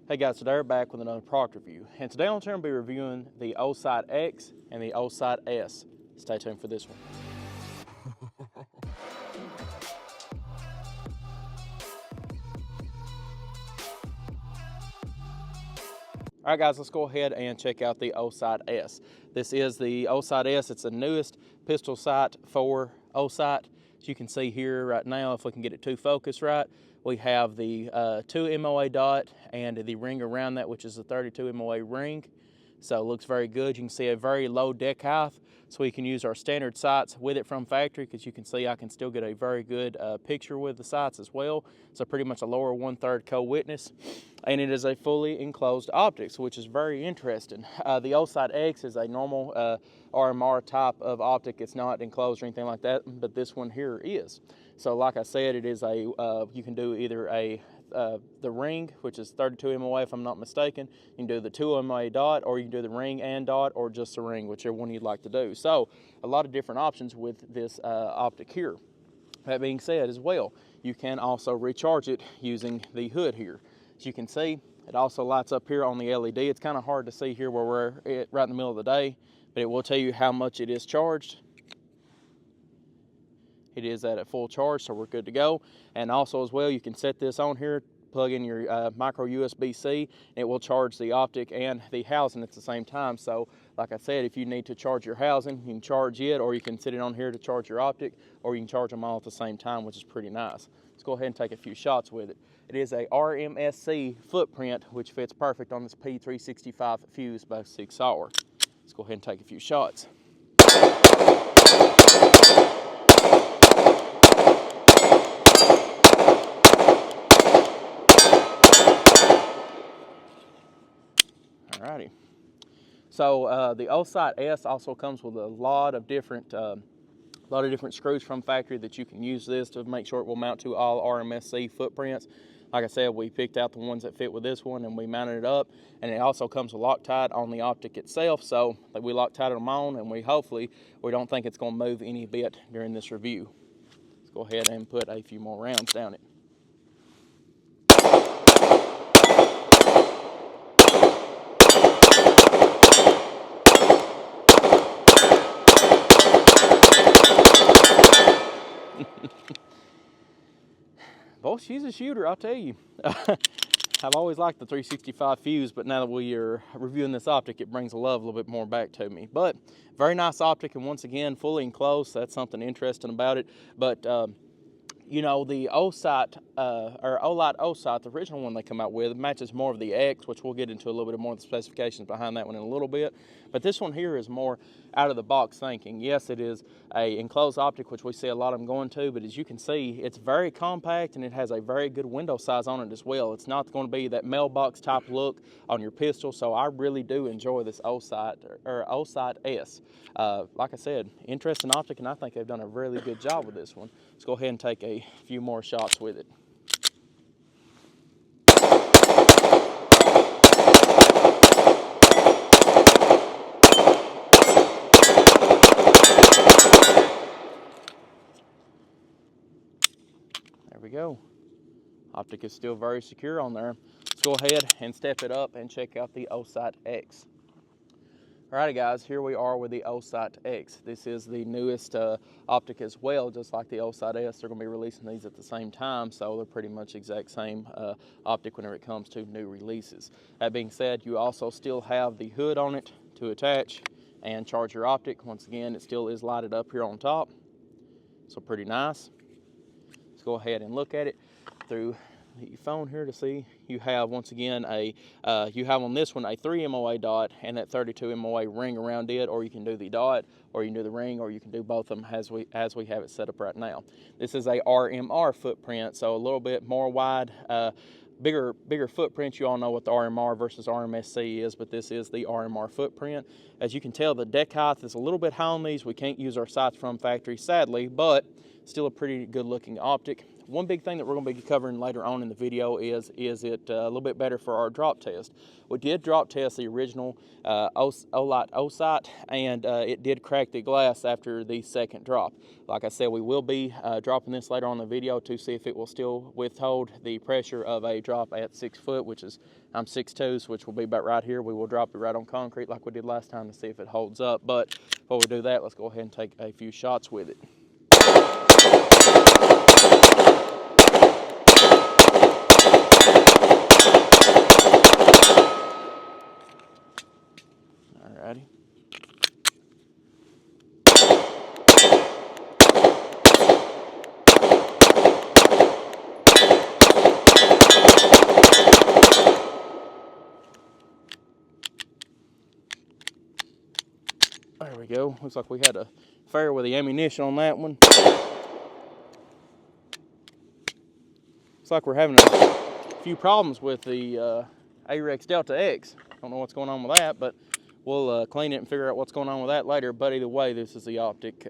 Hey guys, today we're back with another product review, and today I'm going to be reviewing the OSight X and the OSight S. Stay tuned for this one. All right guys, let's go ahead and check out the OSight S. This is the OSight S. It's the newest pistol sight for OSight. As you can see here right now, if we can get it to focus right, we have the 2 MOA dot and the ring around that, which is a 32 MOA ring. So it looks very good. You can see a very low deck height, so we can use our standard sights with it from factory, because you can see I can still get a very good picture with the sights as well. So pretty much a lower 1/3 co-witness, and it is a fully enclosed optics, which is very interesting. The OSight X is a normal RMR type of optic. It's not enclosed or anything like that, but this one here is. So like I said, it is a you can do either the ring, which is 32 MOA if I'm not mistaken. You can do the 2 MOA dot, or you can do the ring and dot, or just the ring, whichever one you'd like to do. So a lot of different options with this optic here. That being said as well, you can also recharge it using the hood here. As you can see, it also lights up here on the LED. It's kind of hard to see here where we're at right in the middle of the day, but it will tell you how much it is charged. It is at a full charge, so we're good to go. And also as well, you can set this on here, plug in your micro USB-C, and it will charge the optic and the housing at the same time. So like I said, if you need to charge your housing, you can charge it, or you can sit it on here to charge your optic, or you can charge them all at the same time, which is pretty nice. Let's go ahead and take a few shots with it. It is a RMSC footprint, which fits perfect on this P365 fuse by 6 hour. Let's go ahead and take a few shots. Alrighty. So the OSight S also comes with a lot of different screws from factory that you can use this to make sure it will mount to all RMSC footprints. Like I said, we picked out the ones that fit with this one and we mounted it up, and it also comes with Loctite on the optic itself, so we Loctited them on, and we don't think it's going to move any bit during this review. Let's go ahead and put a few more rounds down it. Boy, she's a shooter, I'll tell you. I've always liked the 365 fuse, but now that we are reviewing this optic, it brings the love a little bit more back to me. But very nice optic, and once again, fully enclosed, so that's something interesting about it. But you know, the OSight, or OLight OSight, the original one they come out with, matches more of the X, which we'll get into a little bit more of the specifications behind that one in a little bit. But this one here is more out of the box thinking. Yes, it is a enclosed optic, which we see a lot of them going to, but as you can see, it's very compact, and it has a very good window size on it as well. It's not going to be that mailbox type look on your pistol, so I really do enjoy this OSight, or OSight S. Like I said, interesting optic, and I think they've done a really good job with this one. Let's go ahead and take a few more shots with it. There we go. Optic is still very secure on there. Let's go ahead and step it up and check out the OSight X. Alrighty guys, here we are with the OSight X. This is the newest optic as well, just like the OSight S. They're going to be releasing these at the same time, so they're pretty much the exact same optic whenever it comes to new releases. That being said, you also still have the hood on it to attach and charge your optic. Once again, it still is lighted up here on top, so pretty nice. Let's go ahead and look at it through the phone here to see. You have, once again, you have on this one a 3 MOA dot and that 32 MOA ring around it, or you can do the dot, or you can do the ring, or you can do both of them as we have it set up right now. This is a RMR footprint, so a little bit more wide, bigger footprint. You all know what the RMR versus RMSC is, but this is the RMR footprint. As you can tell, the deck height is a little bit high on these. We can't use our sights from factory, sadly, but still a pretty good looking optic. one big thing that we're going to be covering later on in the video is it a little bit better for our drop test. We did drop test the original OSight, and it did crack the glass after the second drop. Like I said, we will be dropping this later on in the video to see if it will still withhold the pressure of a drop at 6 foot, which is, I'm 6'2", which will be about right here. We will drop it right on concrete like we did last time to see if it holds up. But before we do that, let's go ahead and take a few shots with it. Alrighty. There we go. Looks like we had a fair with the ammunition on that one. Looks like we're having a few problems with the Arex Delta X. Don't know what's going on with that, but we'll clean it and figure out what's going on with that later. But either way, this is the optic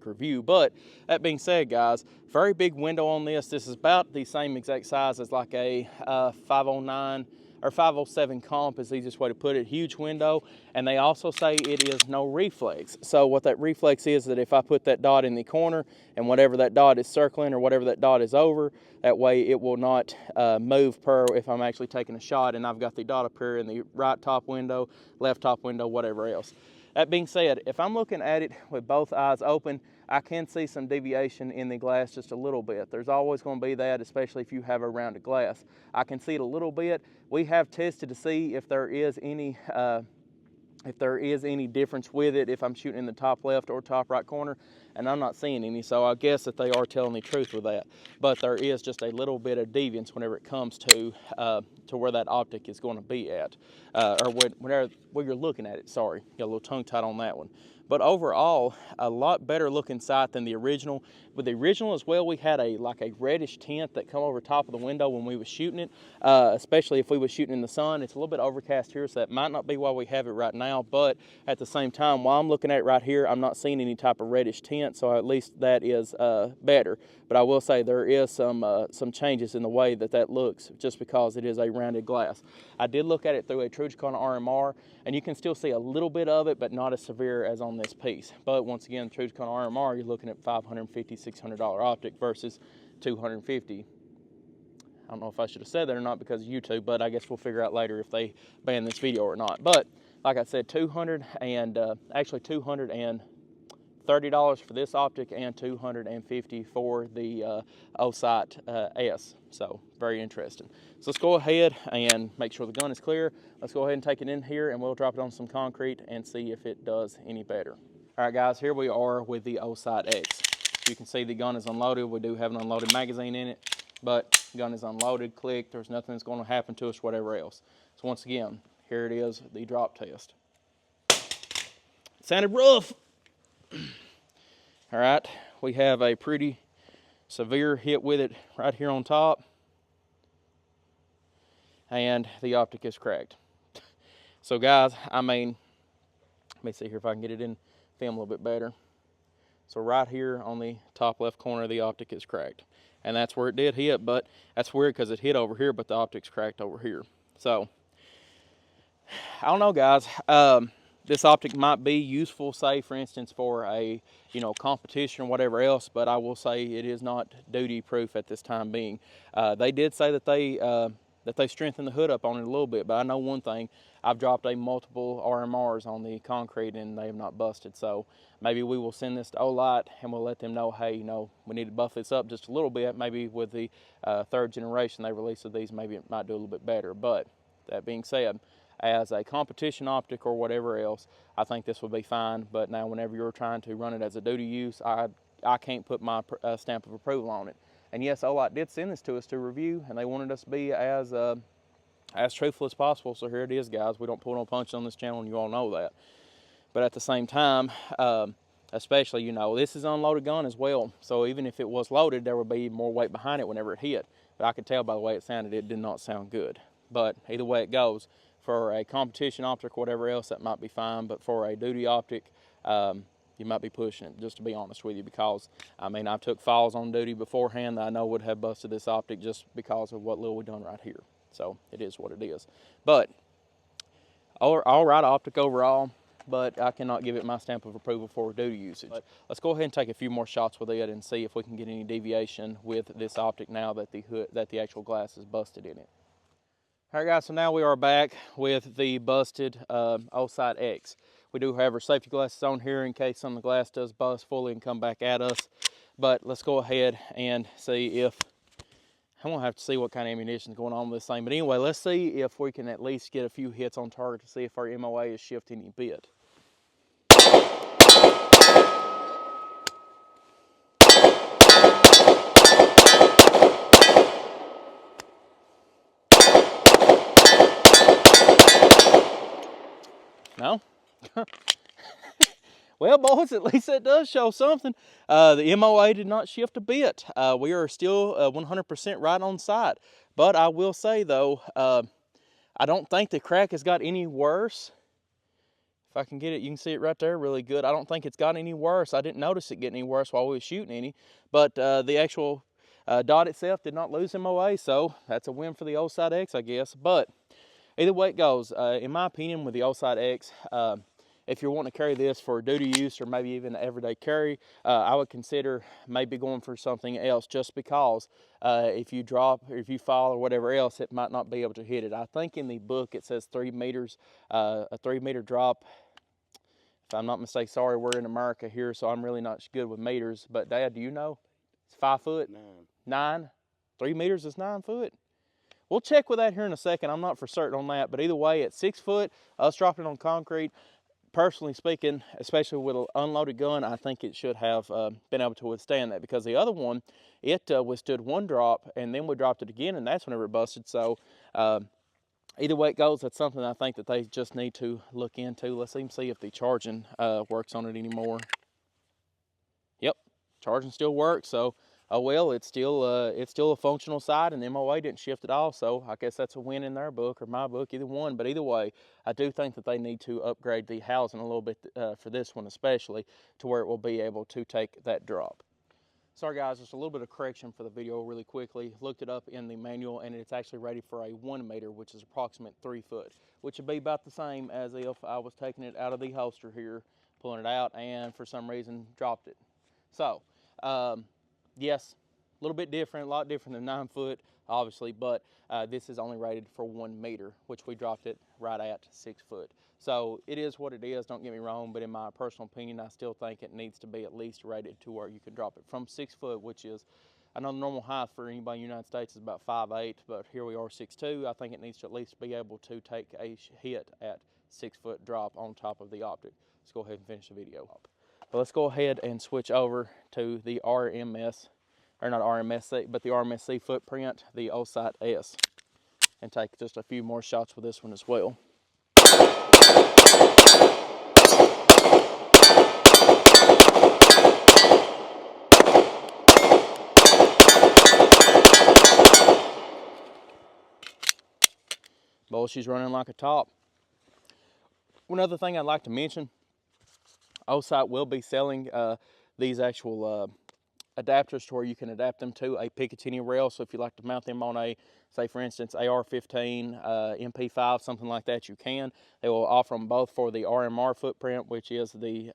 review. But that being said, guys, very big window on this. This is about the same exact size as like a 509 or 507 comp is the easiest way to put it. Huge window, and they also say it is no reflex. So what that reflex is that if I put that dot in the corner and whatever that dot is circling or whatever that dot is over, that way it will not move per if I'm actually taking a shot and I've got the dot up here in the right top window, left top window, whatever else. That being said, if I'm looking at it with both eyes open, I can see some deviation in the glass just a little bit. There's always going to be that, especially if you have a rounded glass. I can see it a little bit. We have tested to see if there is any difference with it if I'm shooting in the top left or top right corner, and I'm not seeing any, so I guess that they are telling the truth with that. But there is just a little bit of deviance whenever it comes to where that optic is going to be at, or whenever you're looking at it. Sorry, got a little tongue tied on that one. But overall, a lot better looking sight than the original. With the original as well, we had like a reddish tint that come over top of the window when we was shooting it, especially if we was shooting in the sun. It's a little bit overcast here, so that might not be why we have it right now, but at the same time, while I'm looking at it right here, I'm not seeing any type of reddish tint, so at least that is better. But I will say there is some changes in the way that looks just because it is a rounded glass. I did look at it through a Trujicon RMR, and you can still see a little bit of it, but not as severe as on this piece. But once again, Trujicon RMR, you're looking at $550, $600 optic versus $250. I don't know if I should have said that or not because of YouTube, but I guess we'll figure out later if they ban this video or not. But like I said, $230 for this optic and $250 for the OSight S. So very interesting. So let's go ahead and make sure the gun is clear. Let's go ahead and take it in here and we'll drop it on some concrete and see if it does any better. All right, guys, here we are with the OSight X. You can see the gun is unloaded. We do have an unloaded magazine in it, but the gun is unloaded, clicked. There's nothing that's going to happen to us, whatever else. So once again, here it is, the drop test. It sounded rough. All right, we have a pretty severe hit with it right here on top, and the optic is cracked. So guys, I mean, let me see here if I can get it in film a little bit better. So right here on the top left corner, the optic is cracked, and that's where it did hit, but that's weird because it hit over here, but the optic's cracked over here. So I don't know, guys. This optic might be useful, say, for instance, for a competition or whatever else, but I will say it is not duty-proof at this time being. They did say that they strengthened the hood up on it a little bit, but I know one thing. I've dropped multiple RMRs on the concrete and they have not busted. So maybe we will send this to OSight and we'll let them know, hey, we need to buff this up just a little bit. Maybe with the third generation they released of these, maybe it might do a little bit better. But that being said, as a competition optic or whatever else, I think this will be fine. But now whenever you're trying to run it as a duty use, I can't put my stamp of approval on it. And yes, OSight did send this to us to review, and they wanted us to be as truthful as possible. So here it is, guys. We don't pull no punches on this channel, and you all know that. But at the same time, especially, this is an unloaded gun as well. So even if it was loaded, there would be more weight behind it whenever it hit. But I could tell by the way it sounded, it did not sound good. But either way it goes, for a competition optic or whatever else, that might be fine. But for a duty optic, you might be pushing it, just to be honest with you, because, I mean, I took falls on duty beforehand that I know would have busted this optic just because of what little we done right here. So it is what it is. But all right optic overall, but I cannot give it my stamp of approval for duty usage. But let's go ahead and take a few more shots with it and see if we can get any deviation with this optic now that the actual glass is busted in it. All right, guys, so now we are back with the busted OSight X. We do have our safety glasses on here in case some of the glass does bust fully and come back at us. But let's go ahead and see if, I'm gonna have to see what kind of ammunition is going on with this thing. But anyway, let's see if we can at least get a few hits on target to see if our MOA is shifting any bit. No? Well, boys, at least that does show something. The MOA did not shift a bit. We are still 100% right on sight. But I will say, though, I don't think the crack has got any worse. If I can get it, you can see it right there really good. I don't think it's got any worse. I didn't notice it getting any worse while we were shooting any. But the actual dot itself did not lose MOA, so that's a win for the OSight X, I guess. But either way it goes, in my opinion, with the OSight X, if you're wanting to carry this for duty use or maybe even everyday carry, I would consider maybe going for something else, just because if you drop or if you fall or whatever else, it might not be able to hit it. I think in the book it says 3 meters, a 3 meter drop. If I'm not mistaken, sorry, we're in America here, so I'm really not good with meters. But Dad, do you know? It's 5 foot? 9. 3 meters is 9 foot? We'll check with that here in a second. I'm not for certain on that, but either way, at 6 foot, us dropping on concrete, personally speaking, especially with an unloaded gun, I think it should have been able to withstand that, because the other one, it withstood one drop, and then we dropped it again, and that's whenever it busted. So either way it goes, that's something I think that they just need to look into. Let's even see if the charging works on it anymore. Yep, charging still works. So oh well, it's still a functional sight, and the MOA didn't shift at all. So I guess that's a win in their book or my book, either one. But either way, I do think that they need to upgrade the housing a little bit for this one especially, to where it will be able to take that drop. Sorry guys, just a little bit of correction for the video really quickly. Looked it up in the manual, and it's actually rated for a 1 meter, which is approximate 3 foot, which would be about the same as if I was taking it out of the holster here, pulling it out, and for some reason dropped it. So yes, a little bit different, a lot different than 9 foot, obviously, but this is only rated for 1 meter, which we dropped it right at 6 foot. So it is what it is, don't get me wrong, but in my personal opinion, I still think it needs to be at least rated to where you can drop it from 6 foot, which is, I know the normal height for anybody in the United States is about 5'8", but here we are 6'2". I think it needs to at least be able to take a hit at 6 foot drop on top of the optic. Let's go ahead and finish the video. But let's go ahead and switch over to the RMS, or not RMSC, but the RMSC footprint, the OSight S, and take just a few more shots with this one as well. Boy, she's running like a top. One other thing I'd like to mention, OSight will be selling these actual adapters to where you can adapt them to a Picatinny rail. So if you like to mount them on a, say for instance, AR-15, MP5, something like that, you can. They will offer them both for the RMR footprint, which is the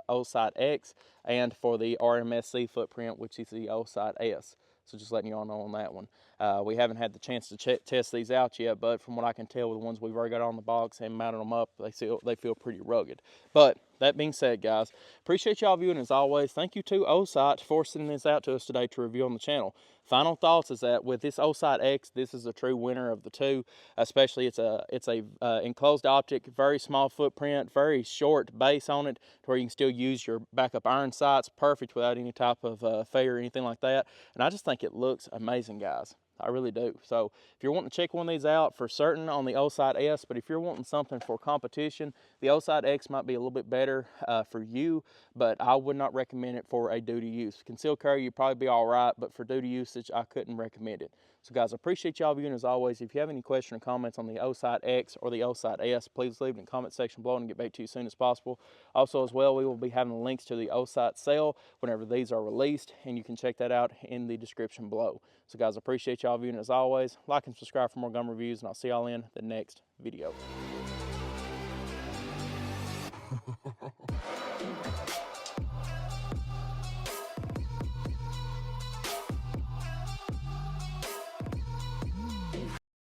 OSight X, and for the RMSC footprint, which is the OSight S. So just letting you all know on that one. We haven't had the chance to test these out yet, but from what I can tell with the ones we've already got on the box and mounted them up, they feel pretty rugged. But that being said, guys, appreciate y'all viewing as always. Thank you to OSight for sending this out to us today to review on the channel. Final thoughts is that with this OSight X, this is a true winner of the two. Especially it's a enclosed optic, very small footprint, very short base on it, to where you can still use your backup iron sights perfect without any type of failure or anything like that. And I just think it looks amazing, guys. I really do. So if you're wanting to check one of these out, for certain on the OSight S, but if you're wanting something for competition, the OSight X might be a little bit better for you, but I would not recommend it for a duty use. Concealed carry, you'd probably be all right, but for duty usage, I couldn't recommend it. So guys, I appreciate y'all viewing as always. If you have any question or comments on the OSight X or the OSight S, please leave it in the comment section below and get back to you as soon as possible. Also as well, we will be having links to the OSight sale whenever these are released, and you can check that out in the description below. So guys, I appreciate y'all viewing as always. Like and subscribe for more gun reviews, and I'll see y'all in the next video.